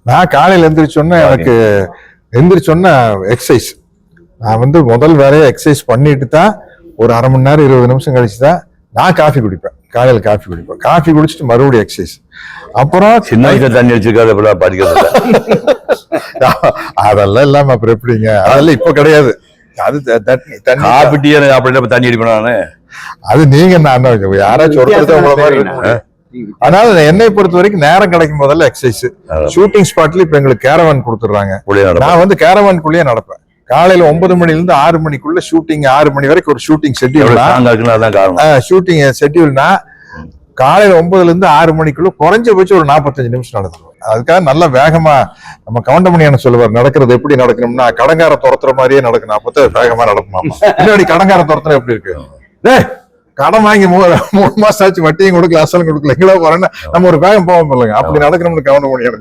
நான் காலையில எந்திரிச்சோன்னா எனக்கு எந்திரிச்சோன்னா எக்ஸசைஸ். நான் வந்து முதல் வேலையை எக்ஸசைஸ் பண்ணிட்டு தான் ஒரு அரை மணி நேரம் 20 நிமிஷம் கழிச்சு தான் நான் காஃபி குடிப்பேன். காலையில் காஃபி குடிப்பேன். காஃபி குடிச்சிட்டு மறுபடியும் எக்ஸசைஸ். அப்புறம் சின்ன வயசுல தண்ணி அடிச்சிருக்காது படிக்கிறது அதெல்லாம் இல்லாம அப்புறம் எப்படிங்க? அதெல்லாம் இப்ப கிடையாது. அது காபி டீ அப்படி தண்ணி அடிப்பேன் நானு. அது நீங்க நான் யாராச்சும் ஒருத்தர் மாதிரி இருக்கு. அதனால என்னை பொறுத்த வரைக்கும் நேரம் கிடைக்கும் போதெல்லாம் எக்ஸசைஸ். ஷூட்டிங் ஸ்பாட்ல இப்ப எங்களுக்கு கேரவான் கொடுத்துடுறாங்க. நான் வந்து கேரவான்குள்ளேயே நடப்பேன். காலையில 9 மணில இருந்து 6 மணிக்குள்ள ஷூட்டிங், 6 மணி வரைக்கும் ஒரு ஷூட்டிங் ஷெட்யூல். ஷூட்டிங் ஷெட்யூல்னா காலையில 9ல இருந்து 6 மணிக்குள்ள குறைஞ்சபட்சம் ஒரு 45 நிமிஷம் நடக்கும். அதுக்காக நல்ல வேகமா நம்ம கவுண்டமணியான சொல்லுவார், நடக்கிறது எப்படி நடக்கணும்னா கடங்கார துரத்துற மாதிரியே நடக்கணும். அப்பதான் வேகமா நடக்கணும். முன்னாடி கடங்கார துரத்துற எப்படி இருக்கு? கடன் வாங்கி 3 மாசம் ஆச்சு, வட்டியும் கொடுக்கல, அசலும் கொடுக்கல, எங்களோ போறேன்னா நம்ம ஒரு வேகம் போவோம் இல்லைங்க. அப்படி நடக்கணும்னு கவுண்டமணியான